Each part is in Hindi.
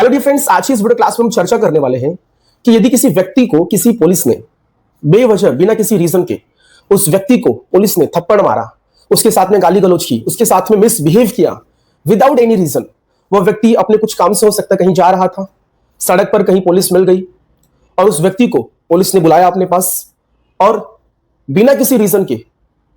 हेलो डियर फ्रेंड्स, आज की इस वीडियो क्लास में हम चर्चा करने वाले हैं कि यदि किसी व्यक्ति को किसी पुलिस ने बेवजह बिना किसी रीजन के उस व्यक्ति को पुलिस ने थप्पड़ मारा, उसके साथ में गाली गलौज की, उसके साथ में मिसबिहेव किया विदाउट एनी रीजन। वह व्यक्ति अपने कुछ काम से हो सकता है कहीं जा रहा था, सड़क पर कहीं पुलिस मिल गई और उस व्यक्ति को पुलिस ने बुलाया अपने पास और बिना किसी रीजन के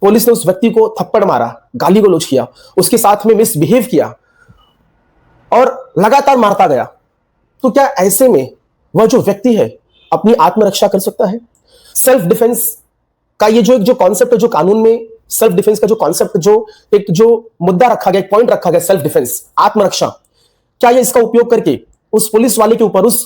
पुलिस ने उस व्यक्ति को थप्पड़ मारा, गाली गलौज किया, उसके साथ में मिसबिहेव किया और लगातार मारता गया। तो क्या ऐसे में वह जो व्यक्ति है अपनी आत्मरक्षा कर सकता है? सेल्फ डिफेंस का ये जो कॉन्सेप्ट है, जो कानून में सेल्फ डिफेंस का जो कॉन्सेप्ट, जो मुद्दा रखा गया, एक पॉइंट रखा गया, सेल्फ डिफेंस, आत्मरक्षा, क्या ये इसका उपयोग करके उस पुलिस वाले के ऊपर, उस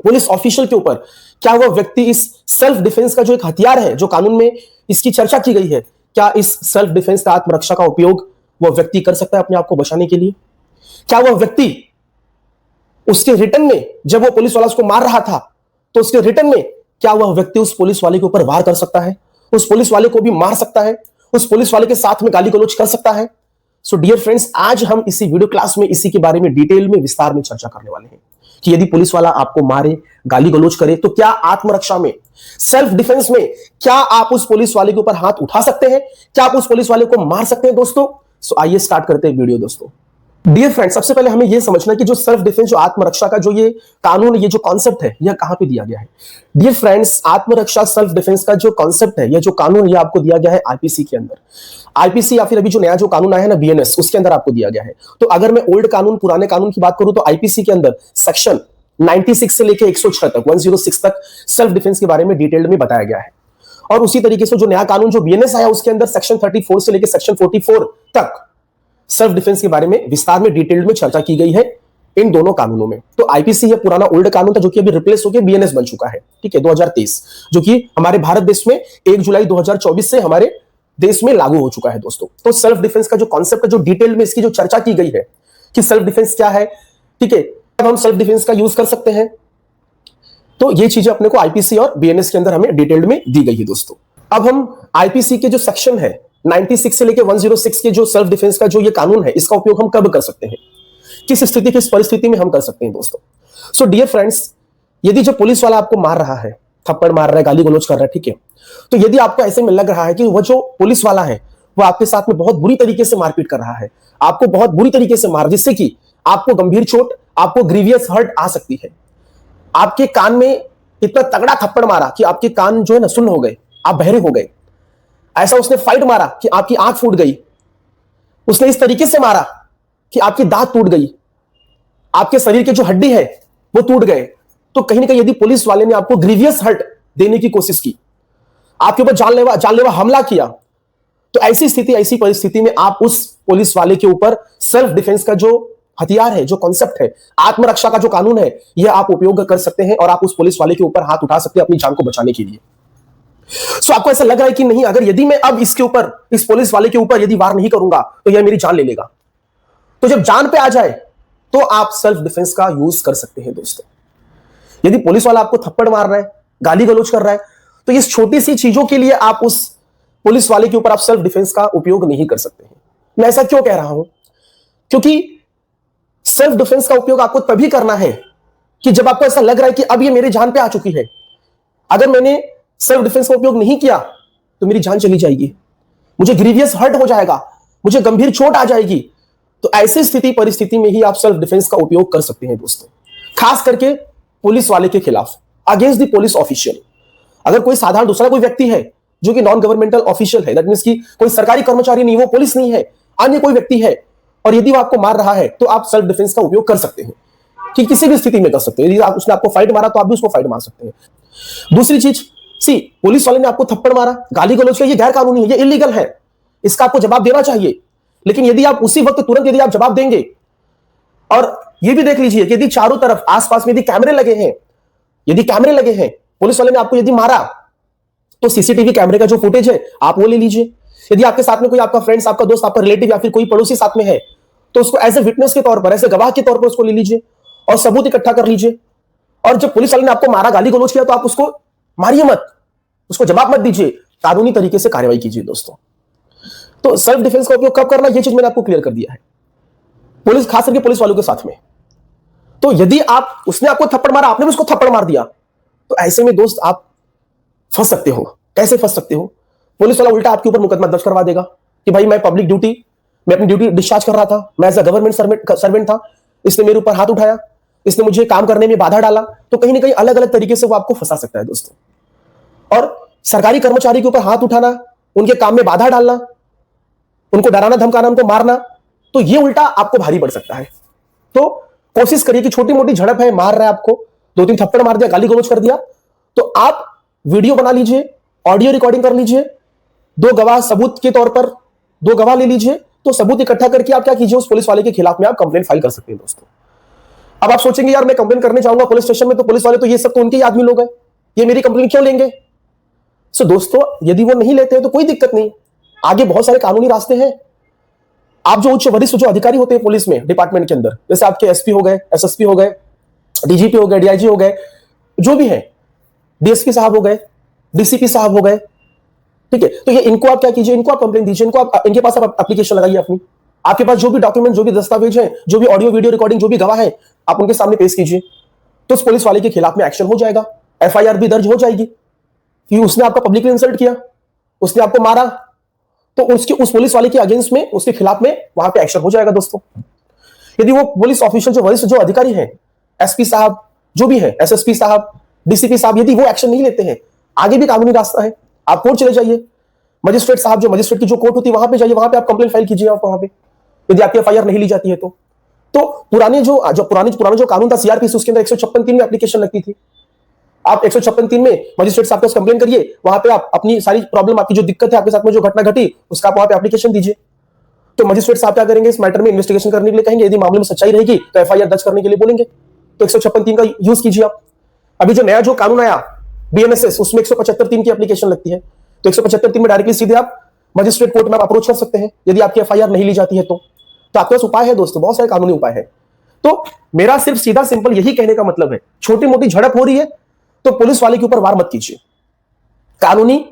पुलिस ऑफिशियल के ऊपर, क्या वह व्यक्ति इस सेल्फ डिफेंस का जो एक हथियार है, जो कानून में इसकी चर्चा की गई है, क्या इस सेल्फ डिफेंस का, आत्मरक्षा का उपयोग वह व्यक्ति कर सकता है अपने आप को बचाने के लिए? क्या वह व्यक्ति उसके रिटर्न में, जब वो पुलिस वाला उसको मार रहा था, तो उसके रिटर्न में क्या वह व्यक्ति उस पुलिस वाले के ऊपर वार कर सकता है, उस पुलिस वाले को भी मार सकता है, उस पुलिस वाले के साथ में गाली गलौज कर सकता है? सो डियर फ्रेंड्स, आज हम इसी वीडियो क्लास में इसी के बारे में डिटेल में, विस्तार में चर्चा करने वाले हैं कि यदि पुलिस वाला आपको मारे, गाली गलौज करे, तो क्या आत्मरक्षा में, सेल्फ डिफेंस में, क्या आप उस पुलिस वाले के ऊपर हाथ उठा सकते हैं? क्या आप उस पुलिस वाले को मार सकते हैं दोस्तों? सो आइए स्टार्ट करते हैं वीडियो दोस्तों। डियर फ्रेंड्स, सबसे पहले हमें यह समझना है कि जो सेल्फ डिफेंस, जो आत्मरक्षा का जो ये कानून, ये जो कॉन्सेप्ट है, यह कहां पे दिया गया है। डियर फ्रेंड्स, आत्मरक्षा, सेल्फ डिफेंस का जो कॉन्सेप्ट है, यह जो कानून, ये आपको दिया गया है आईपीसी के अंदर। आईपीसी या फिर अभी जो नया जो कानून आया है ना, बीएनएस, उसके अंदर आपको दिया गया है। तो अगर मैं ओल्ड कानून, पुराने कानून की बात करूं तो आईपीसी के अंदर सेक्शन 96 से लेकर 106 तक, 106 तक सेल्फ डिफेंस के बारे में डिटेल्ड में बताया गया है। और उसी तरीके से जो नया कानून जो बीएनएस आया, उसके अंदर सेक्शन 34 से लेकर सेक्शन 44 तक सेल्फ डिफेंस के बारे में विस्तार में डिटेल्ड में चर्चा की गई है इन दोनों कानूनों में। तो आईपीसी है पुराना ओल्ड कानून था, जो कि अभी रिप्लेस होकर बीएनएस बन चुका है, ठीक है, 2023, जो कि हमारे भारत देश में 1 जुलाई 2024 से हमारे देश में लागू हो चुका है दोस्तों। तो सेल्फ डिफेंस का जो कॉन्सेप्ट है, जो डिटेल में इसकी जो चर्चा की गई है कि सेल्फ डिफेंस क्या है, ठीक है, अब हम सेल्फ डिफेंस का यूज कर सकते हैं, तो ये चीजें अपने को आईपीसी और बीएनएस के अंदर हमें डिटेल्ड में दी गई है दोस्तों। अब हम आईपीसी के जो सेक्शन है 96 से लेकर 106 के जो सेल्फ डिफेंस का जो ये कानून है, इसका उपयोग हम कब कर सकते हैं, किस स्थिति, किस परिस्थिति में हम कर सकते हैं दोस्तों। सो डियर फ्रेंड्स, यदि जो पुलिस वाला आपको मार रहा है, थप्पड़ मार रहा है, गाली गलौज कर रहा है, ठीक है, तो यदि आपको ऐसे में लग रहा है कि वह जो पुलिस वाला है वो आपके साथ में बहुत बुरी तरीके से मारपीट कर रहा है, आपको बहुत बुरी तरीके से मार, जिससे कि आपको गंभीर चोट, आपको ग्रीवियस हर्ट आ सकती है, आपके कान में इतना तगड़ा थप्पड़ मारा कि आपके कान जो है ना सुन्न हो गए, आप बहरे हो गए, ऐसा उसने फाइट मारा कि आपकी आंख फूट गई, उसने इस तरीके से मारा कि आपकी दांत टूट गई, आपके शरीर के जो हड्डी है वो टूट गए, तो कहीं ना कहीं यदि पुलिस वाले ने आपको ग्रीवियस हर्ट देने की कोशिश की, आपके ऊपर जानलेवा हमला किया, तो ऐसी स्थिति, ऐसी परिस्थिति में आप उस पुलिस वाले के ऊपर सेल्फ डिफेंस का जो हथियार है, जो कॉन्सेप्ट है, आत्मरक्षा का जो कानून है, यह आप उपयोग कर सकते हैं और आप उस पुलिस वाले के ऊपर हाथ उठा सकते हैं अपनी जान को बचाने के लिए। सो आपको ऐसा लग रहा है कि नहीं, अगर यदि मैं अब इसके ऊपर, इस पुलिस वाले के ऊपर यदि वार नहीं करूंगा तो यह मेरी जान ले लेगा। तो जब जान पे आ जाए तो आप सेल्फ डिफेंस का यूज कर सकते हैं दोस्तों। यदि पुलिस वाला आपको थप्पड़ मार रहा है, गाली गलौज कर रहा है, तो इस छोटी सी चीजों के लिए आप उस पुलिस वाले के ऊपर आप सेल्फ डिफेंस का उपयोग नहीं कर सकते हैं। मैं ऐसा क्यों कह रहा हूं? क्योंकि सेल्फ डिफेंस का उपयोग आपको तभी करना है कि जब आपको ऐसा लग रहा है कि अब ये मेरी जान पे आ चुकी है, अगर मैंने सेल्फ डिफेंस का उपयोग नहीं किया तो मेरी जान चली जाएगी, मुझे ग्रीवियस हर्ट हो जाएगा, मुझे गंभीर चोट आ जाएगी। तो ऐसी स्थिति, परिस्थिति में ही आप सेल्फ डिफेंस का उपयोग कर सकते हैं दोस्तों, खास करके पुलिस वाले के खिलाफ, अगेंस्ट द पुलिस ऑफिशियल। अगर कोई साधारण दूसरा कोई व्यक्ति है जो कि नॉन गवर्नमेंटल ऑफिशियल है, दैट मींस कि कोई सरकारी कर्मचारी नहीं, वो पुलिस नहीं है, अन्य कोई व्यक्ति है, और यदि वो आपको मार रहा है तो आप सेल्फ डिफेंस का उपयोग कर सकते हैं, कि किसी भी स्थिति में कर सकते हैं। यदि उसने आपको फाइट मारा तो आप भी उसको फाइट मार सकते हैं। दूसरी चीज, पुलिस वाले ने आपको थप्पड़ मारा, गाली गलौज किया, ये गैर कानूनी है, ये इलीगल है, इसका आपको जवाब देना चाहिए। लेकिन यदि आप उसी वक्त तुरंत यदि आप जवाब देंगे, और ये भी देख लीजिए कि यदि चारों तरफ आसपास में यदि कैमरे लगे हैं, यदि कैमरे लगे हैं, पुलिस वाले ने आपको यदि मारा, तो सीसीटीवी कैमरे का जो फुटेज है आप वो ले लीजिए। यदि आपके साथ में कोई आपका फ्रेंड्स, आपका दोस्त, आपका रिलेटिव या फिर कोई पड़ोसी साथ में है, तो उसको एज ए विटनेस के तौर पर, ऐसे गवाह के तौर पर उसको ले लीजिए और सबूत इकट्ठा कर लीजिए। और जब पुलिस वाले ने आपको मारा, गाली गलौज किया, तो आप उसको मारिए मत, उसको जवाब मत दीजिए, कानूनी तरीके से कार्रवाई कीजिए दोस्तों। तो सेल्फ डिफेंस का उपयोग कब करना, यह चीज मैंने आपको क्लियर कर दिया है, पुलिस, खास करके पुलिस वालों के साथ में। तो यदि आप, उसने आपको थप्पड़ मारा, आपने भी उसको थप्पड़ मार दिया, तो ऐसे में दोस्त आप फंस सकते हो। कैसे फंस सकते हो? पुलिस वाला उल्टा आपके ऊपर मुकदमा दर्ज करवा देगा कि भाई मैं पब्लिक ड्यूटी, मैं अपनी ड्यूटी डिस्चार्ज कर रहा था, मैं एज अ गवर्नमेंट सर्वेंट था, इसने मेरे ऊपर हाथ उठाया, इसने मुझे काम करने में बाधा डाला। तो कहीं ना कहीं अलग अलग तरीके से वो आपको फंसा सकता है दोस्तों। और सरकारी कर्मचारी के ऊपर हाथ उठाना, उनके काम में बाधा डालना, उनको डराना धमकाना, उनको मारना, तो ये उल्टा आपको भारी पड़ सकता है। तो कोशिश करिए कि छोटी मोटी झड़प है, मार रहा है आपको, 2-3 थप्पड़ मार दिया, गाली गलौज कर दिया, तो आप वीडियो बना लीजिए, ऑडियो रिकॉर्डिंग कर लीजिए, 2 गवाह सबूत के तौर पर 2 गवाह ले लीजिए। तो सबूत इकट्ठा करके आप क्या कीजिए, उस पुलिस वाले के खिलाफ में आप कंप्लेंट फाइल कर सकते हैं दोस्तों। अब आप सोचेंगे यार मैं कंप्लेंट करने जाऊंगा पुलिस स्टेशन में, तो पुलिस वाले तो ये सब तो उनके ही आदमी लोग हैं, ये मेरी कंप्लेंट क्यों लेंगे? सो दोस्तों, यदि वो नहीं लेते हैं तो कोई दिक्कत नहीं, आगे बहुत सारे कानूनी रास्ते हैं। आप जो उच्च वरिष्ठ जो अधिकारी होते हैं पुलिस में, डिपार्टमेंट के अंदर, जैसे आपके एसपी हो गए, एसएसपी हो गए, डीजीपी हो गए, डीआईजी हो गए, जो भी है, डीएसपी साहब हो गए, डीसीपी साहब हो गए, ठीक है, तो ये इनको आप क्या कीजिए, इनको आप कंप्लेंट दीजिए, इनको आप, इनके पास आप एप्लीकेशन लगाइए अपनी, आपके पास जो भी डॉक्यूमेंट, जो भी दस्तावेज है, जो भी ऑडियो वीडियो रिकॉर्डिंग, जो भी गवाह है, आप उनके सामने पेश कीजिए। तो उस पुलिस वाले के खिलाफ में एक्शन हो जाएगा, एफआईआर भी दर्ज हो जाएगी कि उसने आपका पब्लिकली इंसल्ट किया, उसने आपको मारा, तो उसके उस पुलिस वाले के अगेंस्ट में, उसके खिलाफ में वहां पे एक्शन हो जाएगा दोस्तों। यदि वो पुलिस ऑफिसर जो वरिष्ठ जो अधिकारी हैं, एसपी साहब जो भी है, एसएसपी साहब, डीसीपी साहब, यदि वो एक्शन नहीं लेते हैं, आगे भी कानूनी रास्ता है, आप कोर्ट चले जाइए, मजिस्ट्रेट साहब, जो मजिस्ट्रेट की जो कोर्ट होती है वहां पे जाइए, वहां पे आप कंप्लेंट फाइल कीजिए, आप वहां पे, यदि आपकी एफआईआर नहीं ली जाती है तो पुराने जो कानून था सीआरपीसी, उसके अंदर 156(3) में एप्लीकेशन लगती थी। आप 156(3) में मजिस्ट्रेट साहब को कंप्लेन करिए, वहां पे आप अपनी सारी प्रॉब्लम, आपकी जो दिक्कत है, आपके साथ में जो घटना घटी, उसका आप वहां पे एप्लीकेशन दीजिए। तो मजिस्ट्रेट साहब क्या करेंगे, इस मैटर में इन्वेस्टिगेशन करने के लिए कहेंगे, यदि मामले में सच्चाई रहेगी तो एफआईआर दर्ज करने के लिए बोलेंगे। तो 156(3) का यूज कीजिए आप। अभी जो नया जो कानून आया बीएनएसएस, उसमें 175(3) की एप्लीकेशन लगती है, तो 175(3) में डायरेक्टली सीधे आप मजिस्ट्रेट कोर्ट में आप अप्रोच कर सकते हैं, यदि आपकी एफआईआर नहीं ली जाती है तो आपके पास उपाय है दोस्तों, बहुत सारे कानूनी उपाय है। तो मेरा सिर्फ सीधा सिंपल यही कहने का मतलब है, छोटी मोटी झड़प हो रही है तो पुलिस वाले के ऊपर वार मत कीजिए, कानूनी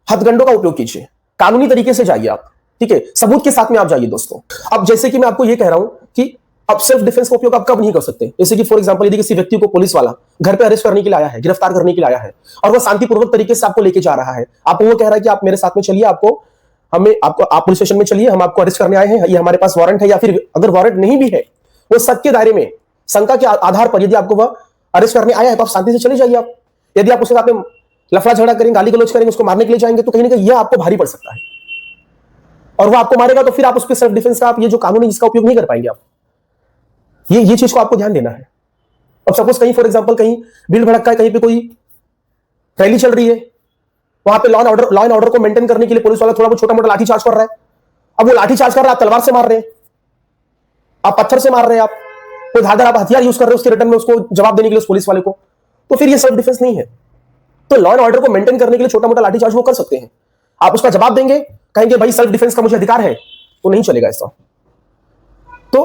हथगंडों का उपयोग कीजिए, कानूनी तरीके से जाइए आप, ठीक है, सबूत के साथ में आप जाइए दोस्तों। अब जैसे कि मैं आपको यह कह रहा हूं कि अब सेल्फ डिफेंस का उपयोग आप कब नहीं कर सकते, जैसे कि फॉर एग्जांपल यदि किसी व्यक्ति को पुलिस वाला घर पे अरेस्ट करने के लिए आया है, गिरफ्तार करने के लिए आया है, और वह शांतिपूर्वक तरीके से आपको लेके जा रहा है, आपको वो कह रहा है कि आप मेरे साथ में चलिए, आप पुलिस स्टेशन में चलिए, हम आपको अरेस्ट करने आए हैं, ये हमारे पास वारंट है, या फिर अगर वारंट नहीं भी है, वो सत्य के दायरे में, शंका के आधार पर यदि आपको वह अरेस्ट करने आया है, तो आप शांति से चले जाइए आप। यदि आप उसके साथ में लफड़ा झगड़ा करेंगे, गाली गलौज करेंगे, उसको मारने के लिए जाएंगे, तो कहीं ना कहीं यह आपको भारी पड़ सकता है, और वो आपको मारेगा, तो फिर आप उसके सेल्फ डिफेंस का आप ये जो कानून है इसका उपयोग नहीं कर पाएंगे आप। ये चीज को आपको ध्यान देना है। अब सपोज कहीं फॉर एग्जांपल कहीं भीड़ भड़का है, कहीं पे कोई रैली चल रही है, वहां पे लॉ एंड ऑर्डर को मेंटेन करने के लिए पुलिस वाला थोड़ा बहुत छोटा मोटा लाठी चार्ज कर रहा है। अब वो लाठी चार्ज कर रहा है, आप तलवार से मार रहे हैं, आप पत्थर से मार रहे हैं, आप कोई धारदार आप हथियार यूज कर रहे हो उसके रिटर्न में उसको जवाब देने के लिए उस पुलिस वाले को, तो फिर ये सेल्फ डिफेंस नहीं है। तो लॉ एंड ऑर्डर को मेंटेन करने के लिए छोटा मोटा लाठी चार्ज वो कर सकते हैं, आप उसका जवाब देंगे, कहेंगे भाई सेल्फ डिफेंस का मुझे अधिकार है, तो नहीं चलेगा ऐसा। तो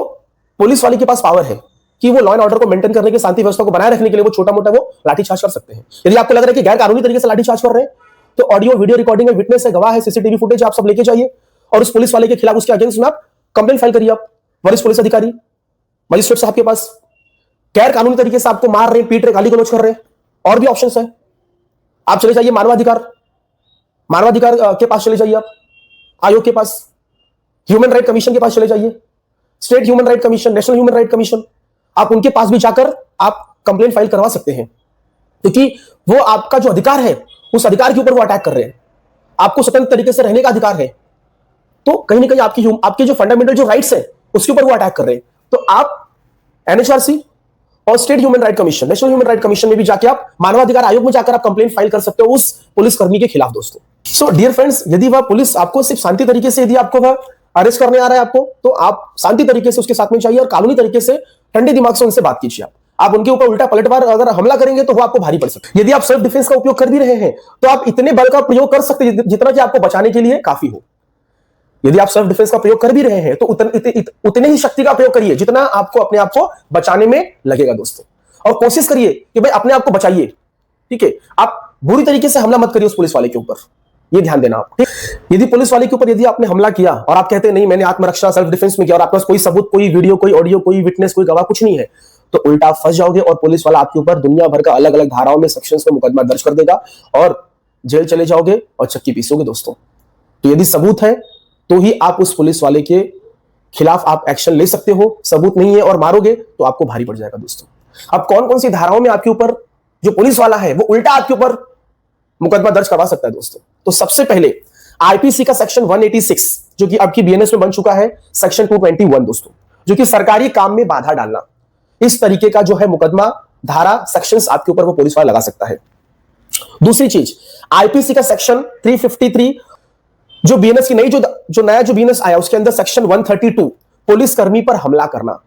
पुलिस वाले के पास पावर है कि वो लॉ एंड ऑर्डर को मेंटेन करने के, शांति व्यवस्था को बनाए रखने के लिए वो छोटा मोटा वो लाठीचार्ज कर सकते हैं। यदि आपको लग रहा है कि गैर कानूनी तरीके से लाठीचार्ज कर रहे हैं, तो ऑडियो वीडियो रिकॉर्डिंग है, विटनेस है, गवाह है, सीसीटीवी फुटेज आप सब लेके जाइए, और उस पुलिस वाले के खिलाफ उसके अगेंस्ट में आप कंप्लेंट फाइल करिए, आप वरिष्ठ पुलिस अधिकारी मजिस्ट्रेट साहब के पास। गैर कानूनी तरीके से आपको मार रहे, पीट रहे, गाली गलौज कर रहे, और भी ऑप्शंस है, आप चले जाइए मानवाधिकार के पास चले जाइए, आप आयोग के पास, ह्यूमन राइट कमीशन के पास चले जाइए, state human right commission, national human right commission, आप उनके पास भी जाकर आप कंप्लेंट फाइल करवा सकते हैं, क्योंकि वो आपका जो अधिकार है उस अधिकार के ऊपर वो अटैक कर रहे हैं, आपको स्वतंत्र तरीके से रहने का अधिकार है, तो कहीं ना कहीं आपकी जो फंडामेंटल जो राइट्स है उसके ऊपर वो अटैक कर रहे हैं। तो आप एनएचआरसी और state human right commission, national human right commission में भी जाके आप मानवाधिकार आयोग में जाकर आप कंप्लेंट फाइल कर सकते हो उस पुलिसकर्मी के खिलाफ दोस्तों। सो डियर फ्रेंड्स, यदि वह पुलिस आपको सिर्फ शांति तरीके से, यदि आपको वह अरेस्ट करने आ रहा है आपको, तो आप शांति तरीके से उसके साथ में जाइए और कानूनी तरीके से ठंडे दिमाग से उनसे बात कीजिए। आप उनके ऊपर उल्टा पलटवार अगर हमला करेंगे तो वो आपको भारी पड़ सकता है। यदि आप सेल्फ डिफेंस का उपयोग कर भी रहे हैं तो आप इतने बल का प्रयोग कर सकते हैं जितना कि आपको बचाने के लिए काफी हो। यदि आप सेल्फ डिफेंस का प्रयोग कर भी रहे हैं तो उतने ही शक्ति का प्रयोग करिए जितना आपको अपने आप को बचाने में लगेगा दोस्तों, और कोशिश करिए कि भाई अपने आप को बचाइए, ठीक है। आप बुरी तरीके से हमला मत करिए उस पुलिस वाले के ऊपर, ये ध्यान देना आप। यदि पुलिस वाले के ऊपर यदि आपने हमला किया और आप कहते हैं नहीं मैंने आत्मरक्षा सेल्फ डिफेंस में किया, और आपके पास कोई सबूत, कोई वीडियो, कोई ऑडियो, कोई विटनेस, कोई गवाह कुछ नहीं है, तो उल्टा आप फंस जाओगे और पुलिस वाला आपके ऊपर दुनिया भर का अलग अलग धाराओं में सेक्शंस में मुकदमा दर्ज कर देगा और जेल चले जाओगे और चक्की पीसोगे दोस्तों। तो यदि सबूत है तो ही आप उस पुलिस वाले के खिलाफ आप एक्शन ले सकते हो, सबूत नहीं है और मारोगे तो आपको भारी पड़ जाएगा दोस्तों। अब कौन कौन सी धाराओं में आपके ऊपर जो पुलिस वाला है वो उल्टा आपके ऊपर मुकदमा दर्ज करवा सकता है दोस्तों? तो सबसे पहले आईपीसी का सेक्शन 186 जो कि आपकी बीएनएस में बन चुका है, सेक्शन 221 दोस्तों, जो कि सरकारी काम में बाधा डालना, इस तरीके का जो है मुकदमा धारा सेक्शंस आपके ऊपर वो पुलिस वाला लगा सकता है। दूसरी चीज, आईपीसी का सेक्शन 353 जो बीएनएस की नई जो नया जो बीएनएस आया उसके अंदर सेक्शन 132 पुलिस कर्मी पर हमला करना,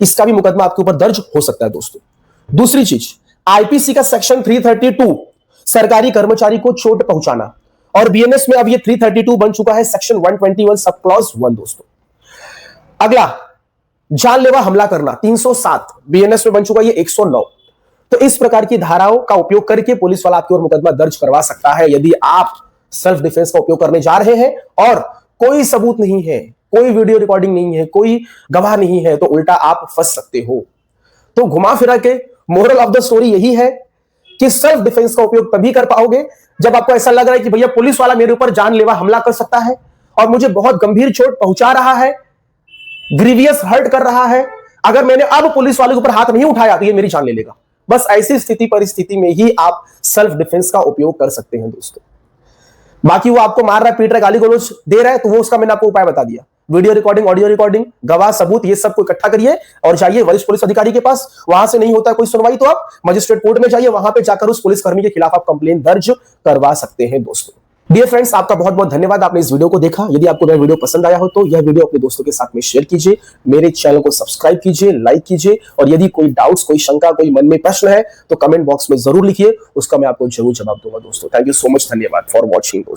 इसका भी मुकदमा आपके ऊपर दर्ज हो सकता है दोस्तों। दूसरी चीज, आईपीसी का सेक्शन 332 सरकारी कर्मचारी को चोट पहुंचाना, और बीएनएस में अब ये 332 बन चुका है सेक्शन 121 सब क्लॉज 1 दोस्तों। अगला, जानलेवा हमला करना 307 बीएनएस में बन चुका है ये 109। तो इस प्रकार की धाराओं का उपयोग करके पुलिस वाला आपकी ओर मुकदमा दर्ज करवा सकता है। यदि आप सेल्फ डिफेंस का उपयोग करने जा रहे हैं और कोई सबूत नहीं है, कोई वीडियो रिकॉर्डिंग नहीं है, कोई गवाह नहीं है, तो उल्टा आप फंस सकते हो। तो घुमा फिरा के मोरल ऑफ द स्टोरी यही है कि सेल्फ डिफेंस का उपयोग तभी कर पाओगे जब आपको ऐसा लग रहा है कि भैया पुलिस वाला मेरे ऊपर जानलेवा हमला कर सकता है और मुझे बहुत गंभीर चोट पहुंचा रहा है, ग्रीवियस हर्ट कर रहा है। अगर मैंने अब पुलिस वाले के ऊपर हाथ नहीं उठाया तो ये मेरी जान ले लेगा। बस ऐसी स्थिति परिस्थिति में ही आप सेल्फ डिफेंस का उपयोग कर सकते हैं दोस्तों। बाकी वो आपको मार रहा है, पीट रहा है, गाली गलौज दे रहा है, तो वो उसका मैंने आपको उपाय बता दिया। वीडियो रिकॉर्डिंग, ऑडियो रिकॉर्डिंग, गवाह, सबूत, ये सब को इकट्ठा करिए और जाइए वरिष्ठ पुलिस अधिकारी के पास। वहां से नहीं होता कोई सुनवाई तो आप मजिस्ट्रेट कोर्ट में जाइए, वहां पे जाकर उस पुलिसकर्मी के खिलाफ आप कंप्लेन दर्ज करवा सकते हैं दोस्तों। डियर फ्रेंड्स, आपका बहुत बहुत धन्यवाद, आपने इस वीडियो को देखा। यदि आपको यह वीडियो पसंद आया हो तो यह वीडियो अपने दोस्तों के साथ में शेयर कीजिए, मेरे चैनल को सब्सक्राइब कीजिए, लाइक कीजिए, और यदि कोई डाउट्स, कोई शंका, कोई मन में प्रश्न है तो कमेंट बॉक्स में जरूर लिखिए, उसका मैं आपको जरूर जवाब दूंगा दोस्तों। थैंक यू सो मच, धन्यवाद फॉर वॉचिंग दोस्तों।